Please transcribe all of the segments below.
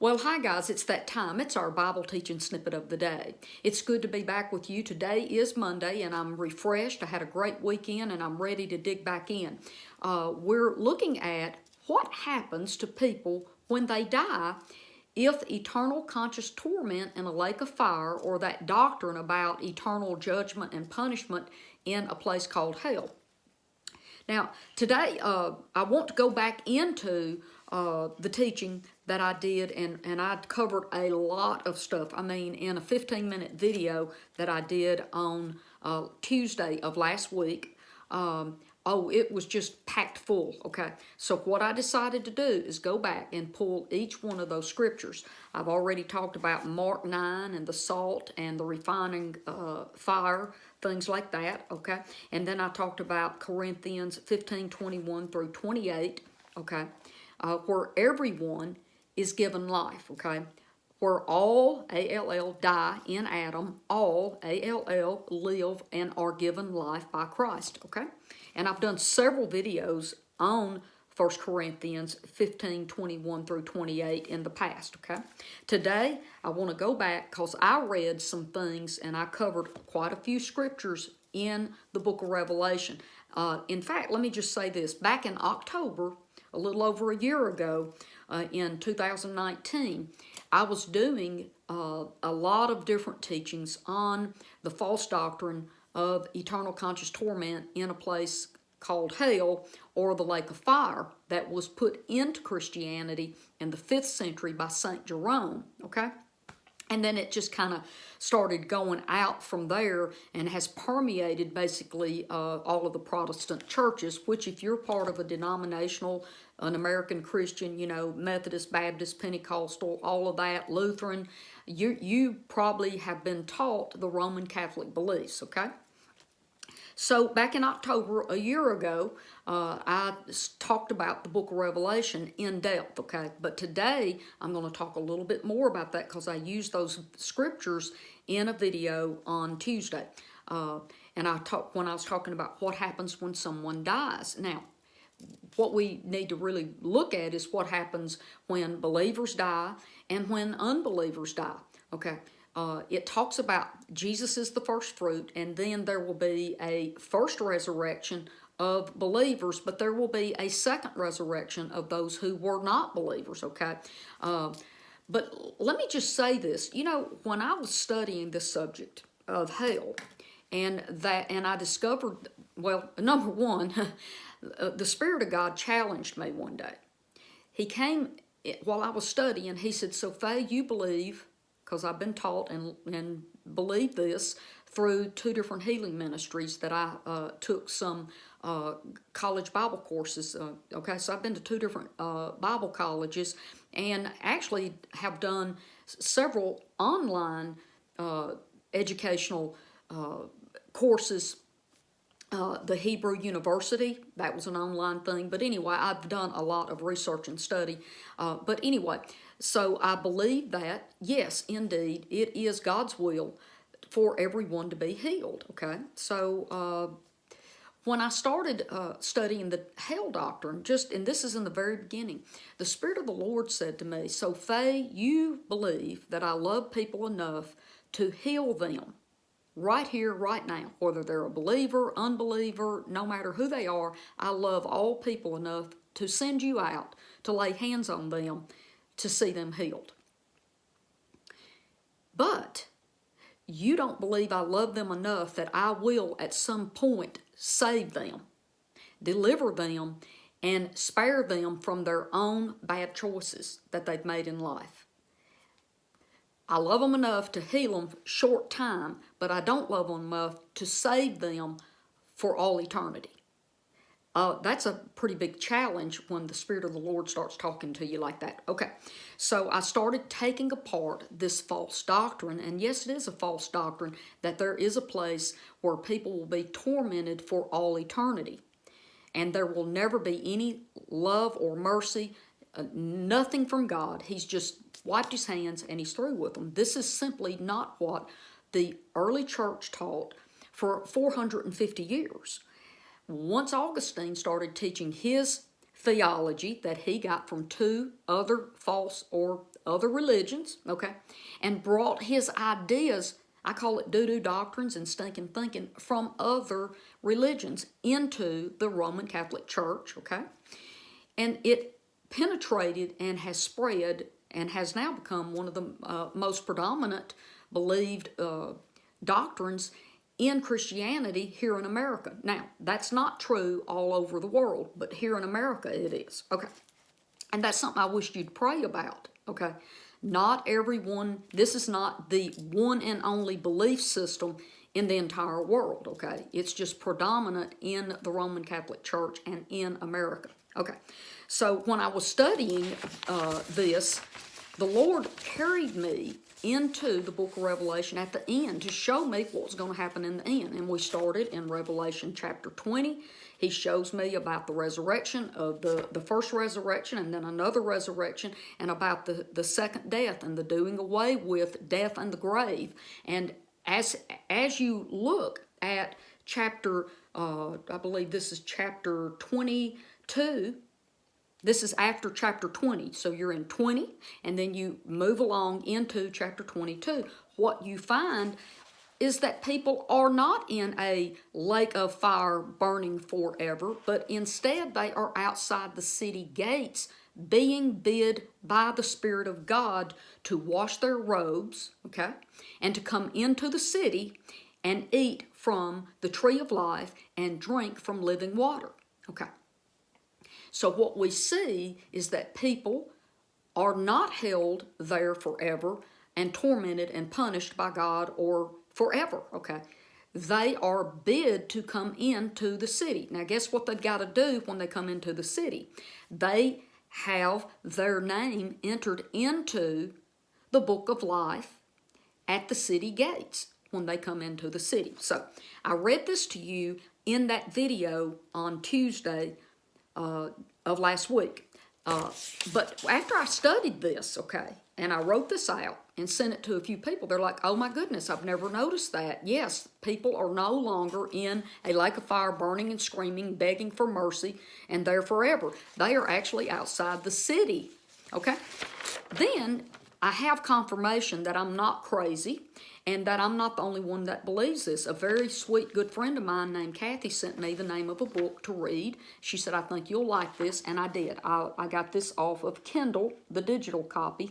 Well, hi guys, it's that time. It's our Bible teaching snippet of the day. It's good to be back with you. Today is Monday and I'm refreshed. I had a great weekend and I'm ready to dig back in. We're looking at what happens to people when they die if eternal conscious torment in a lake of fire, or that doctrine about eternal judgment and punishment in a place called hell. Now, today I want to go back into the teaching that I did, and I covered a lot of stuff. I mean, in a 15-minute video that I did on Tuesday of last week, it was just packed full, okay? So what I decided to do is go back and pull each one of those scriptures. I've already talked about Mark 9 and the salt and the refining fire, things like that, okay? And then I talked about Corinthians 15:21 through 28, okay? Where everyone is given life, okay? Where all, A-L-L, die in Adam, all, A-L-L, live and are given life by Christ, okay? And I've done several videos on 1 Corinthians 15:21 through 28 in the past, okay? Today, I want to go back because I read some things and I covered quite a few scriptures in the book of Revelation. In fact, let me just say this. Back in October, a little over a year ago, in 2019, I was doing a lot of different teachings on the false doctrine of eternal conscious torment in a place called hell, or the lake of fire, that was put into Christianity in the 5th century by St. Jerome, okay? And then it just kind of started going out from there and has permeated basically all of the Protestant churches, which if you're part of a denominational, an American Christian, you know, Methodist, Baptist, Pentecostal, all of that, Lutheran, you probably have been taught the Roman Catholic beliefs, okay? So back in October a year ago, I talked about the book of Revelation in depth, okay? But today, I'm going to talk a little bit more about that because I used those scriptures in a video on Tuesday. And when I was talking about what happens when someone dies. Now, what we need to really look at is what happens when believers die and when unbelievers die, okay? It talks about Jesus is the first fruit, and then there will be a first resurrection of believers, but there will be a second resurrection of those who were not believers, okay? But let me just say this. You know, when I was studying this subject of hell, and I discovered, well, number one, the Spirit of God challenged me one day. He came while I was studying, he said, "So Faye, you believe," because I've been taught and believe this through 2 different healing ministries that I took some college Bible courses. Okay, so I've been to 2 different Bible colleges and actually have done several online educational courses. The Hebrew University, that was an online thing. But anyway, I've done a lot of research and study. But anyway, so I believe that, yes, indeed, it is God's will for everyone to be healed, okay? So when I started studying the hell doctrine, and this is in the very beginning, the Spirit of the Lord said to me, "So Faye, you believe that I love people enough to heal them right here, right now, whether they're a believer, unbeliever, no matter who they are. I love all people enough to send you out to lay hands on them to see them healed. But you don't believe I love them enough that I will at some point save them, deliver them, and spare them from their own bad choices that they've made in life. I love them enough to heal them short time, but I don't love them enough to save them for all eternity." That's a pretty big challenge when the Spirit of the Lord starts talking to you like that. Okay, so I started taking apart this false doctrine, and yes, it is a false doctrine, that there is a place where people will be tormented for all eternity, and there will never be any love or mercy, nothing from God. He's just wiped his hands and he's through with them. This is simply not what the early church taught for 450 years. Once Augustine started teaching his theology that he got from two other false or other religions, okay, and brought his ideas, I call it doo-doo doctrines and stinking thinking, from other religions into the Roman Catholic Church, okay? And it penetrated and has spread and has now become one of the most predominant believed doctrines in Christianity here in America. Now, that's not true all over the world, but here in America it is. Okay. And that's something I wish you'd pray about. Okay. Not everyone, this is not the one and only belief system in the entire world. Okay. It's just predominant in the Roman Catholic Church and in America. Okay. So when I was studying this, the Lord carried me into the book of Revelation at the end to show me what was going to happen in the end. And we started in Revelation chapter 20. He shows me about the resurrection of the first resurrection and then another resurrection, and about the second death and the doing away with death and the grave. And as you look at chapter, I believe this is chapter 22, this is after chapter 20, so you're in 20, and then you move along into chapter 22. What you find is that people are not in a lake of fire burning forever, but instead they are outside the city gates being bid by the Spirit of God to wash their robes, okay, and to come into the city and eat from the tree of life and drink from living water, okay. So what we see is that people are not held there forever and tormented and punished by God or forever, okay? They are bid to come into the city. Now, guess what they've got to do when they come into the city? They have their name entered into the book of life at the city gates when they come into the city. So I read this to you in that video on Tuesday of last week. But after I studied this, okay, and I wrote this out and sent it to a few people, they're like, oh my goodness, I've never noticed that. Yes, people are no longer in a lake of fire burning and screaming, begging for mercy, and there forever. They are actually outside the city, okay? Then I have confirmation that I'm not crazy and that I'm not the only one that believes this. A very sweet, good friend of mine named Kathy sent me the name of a book to read. She said, I think you'll like this, and I did. I got this off of Kindle, the digital copy,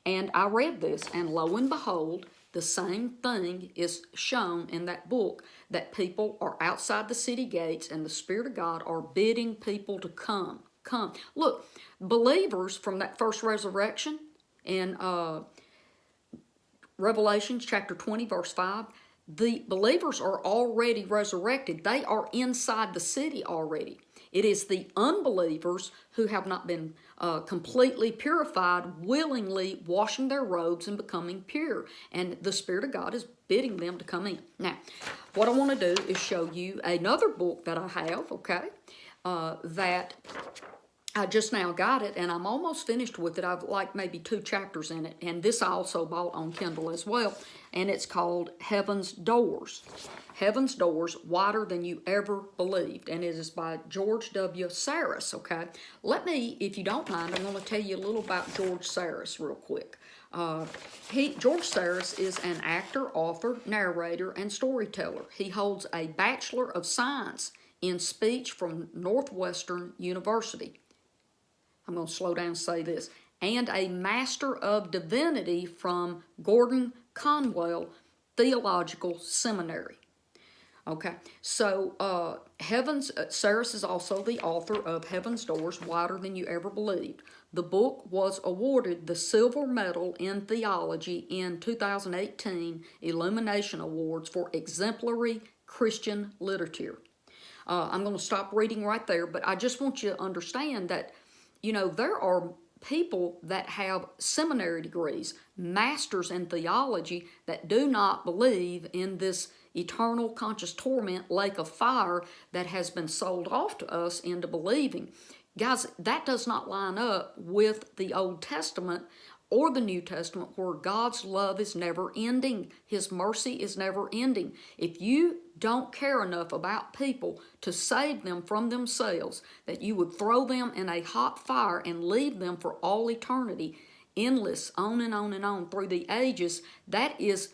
and I read this, and lo and behold, the same thing is shown in that book, that people are outside the city gates, and the Spirit of God are bidding people to come. Come. Look, believers from that first resurrection in Revelation chapter 20, verse 5, the believers are already resurrected. They are inside the city already. It is the unbelievers who have not been completely purified, willingly washing their robes and becoming pure. And the Spirit of God is bidding them to come in. Now, what I want to do is show you another book that I have, okay, that I just now got it, and I'm almost finished with it. I've like maybe 2 chapters in it, and this I also bought on Kindle as well, and it's called Heaven's Doors. Heaven's Doors, Wider Than You Ever Believed, and it is by George W. Saris, okay? Let me, if you don't mind, I'm going to tell you a little about George Saris real quick. George Saris is an actor, author, narrator, and storyteller. He holds a Bachelor of Science in Speech from Northwestern University. I'm going to slow down and say this, and a Master of Divinity from Gordon Conwell Theological Seminary. Okay, so Saris is also the author of Heaven's Doors, Wider Than You Ever Believed. The book was awarded the Silver Medal in Theology in 2018 Illumination Awards for Exemplary Christian Literature. I'm going to stop reading right there, but I just want you to understand that, you know, there are people that have seminary degrees, masters in theology, that do not believe in this eternal conscious torment lake of fire that has been sold off to us into believing. Guys, that does not line up with the Old Testament or the New Testament where God's love is never ending. His mercy is never ending. If you don't care enough about people to save them from themselves, that you would throw them in a hot fire and leave them for all eternity, endless, on and on and on through the ages, that is,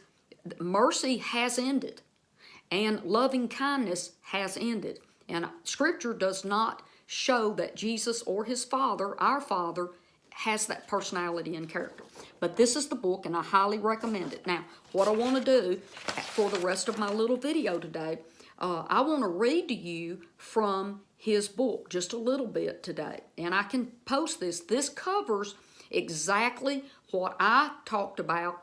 mercy has ended. And loving kindness has ended. And Scripture does not show that Jesus or his Father, our Father, has that personality and character. But this is the book, and I highly recommend it. Now, what I want to do for the rest of my little video today, I want to read to you from his book just a little bit today. And I can post this. This covers exactly what I talked about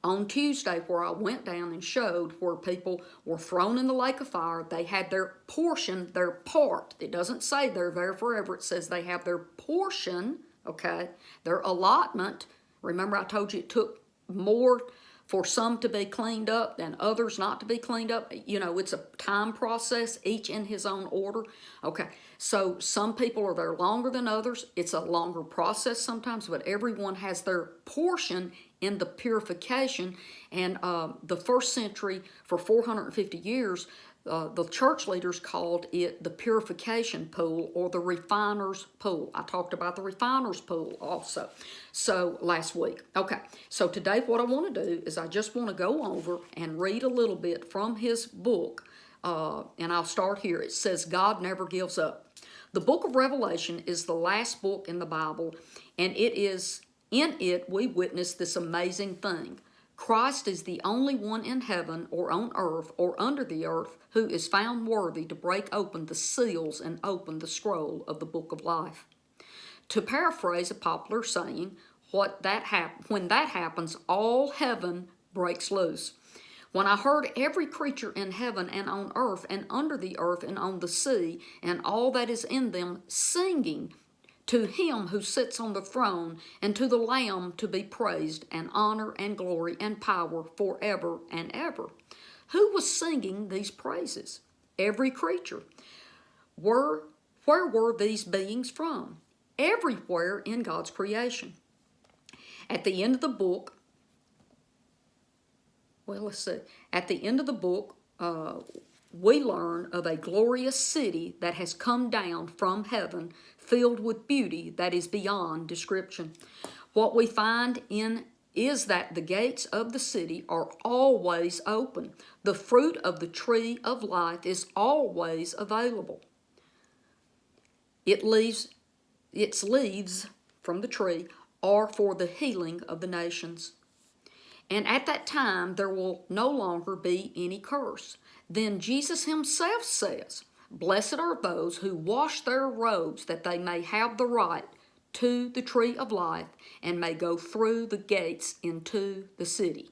on Tuesday, where I went down and showed where people were thrown in the lake of fire. They had their portion, their part. It doesn't say they're there forever. It says they have their portion, okay, their allotment. Remember I told you it took more for some to be cleaned up than others not to be cleaned up. You know, it's a time process, each in his own order. Okay, so some people are there longer than others. It's a longer process sometimes, but everyone has their portion in the purification. And the first century, for 450 years, the church leaders called it the purification pool or the refiner's pool. I talked about the refiner's pool also, so last week. Okay, so today what I want to do is I just want to go over and read a little bit from his book, and I'll start here. It says, God never gives up. The book of Revelation is the last book in the Bible, and in it we witness this amazing thing. Christ is the only one in heaven or on earth or under the earth who is found worthy to break open the seals and open the scroll of the book of life. To paraphrase a popular saying, when that happens, all heaven breaks loose. When I heard every creature in heaven and on earth and under the earth and on the sea and all that is in them singing, to him who sits on the throne and to the Lamb to be praised and honor and glory and power forever and ever. Who was singing these praises? Every creature. Where were these beings from? Everywhere in God's creation. At the end of the book, At the end of the book, we learn of a glorious city that has come down from heaven, filled with beauty that is beyond description. What we find is that the gates of the city are always open. The fruit of the tree of life is always available. Its leaves from the tree are for the healing of the nations. And at that time there will no longer be any curse. Then Jesus himself says, Blessed are those who wash their robes, that they may have the right to the tree of life and may go through the gates into the city.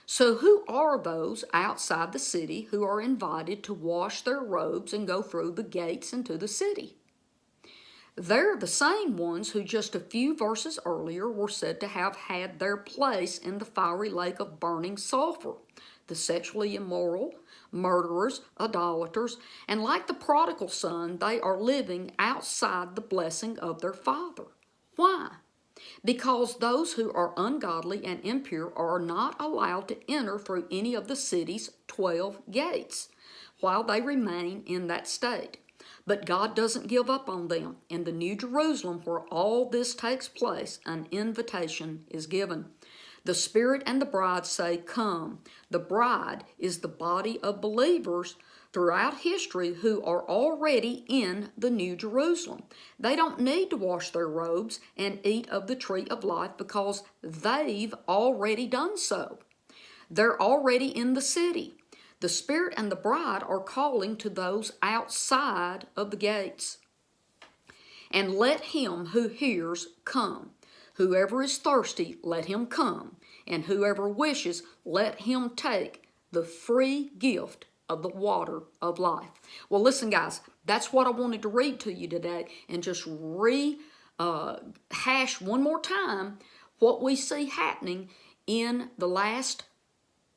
So who are those outside the city who are invited to wash their robes and go through the gates into the city? They're the same ones who just a few verses earlier were said to have had their place in the fiery lake of burning sulfur. The sexually immoral, murderers, idolaters, and like the prodigal son, they are living outside the blessing of their father. Why? Because those who are ungodly and impure are not allowed to enter through any of the city's 12 gates while they remain in that state. But God doesn't give up on them. In the New Jerusalem, where all this takes place, an invitation is given. The Spirit and the bride say, Come. The bride is the body of believers throughout history who are already in the New Jerusalem. They don't need to wash their robes and eat of the tree of life because they've already done so. They're already in the city. The Spirit and the bride are calling to those outside of the gates. And let him who hears come. Whoever is thirsty, let him come. And whoever wishes, let him take the free gift of the water of life. Well, listen, guys, that's what I wanted to read to you today, and just hash one more time what we see happening in the last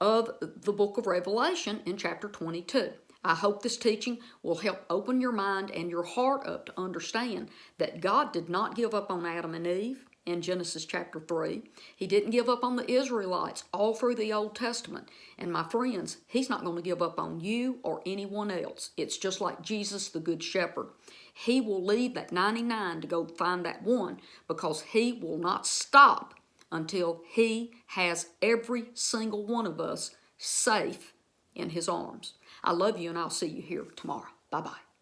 of the book of Revelation in chapter 22. I hope this teaching will help open your mind and your heart up to understand that God did not give up on Adam and Eve. in Genesis chapter 3. He didn't give up on the Israelites all through the Old Testament. And my friends, he's not going to give up on you or anyone else. It's just like Jesus, the Good Shepherd. He will leave that 99 to go find that one, because he will not stop until he has every single one of us safe in his arms. I love you, and I'll see you here tomorrow. Bye-bye.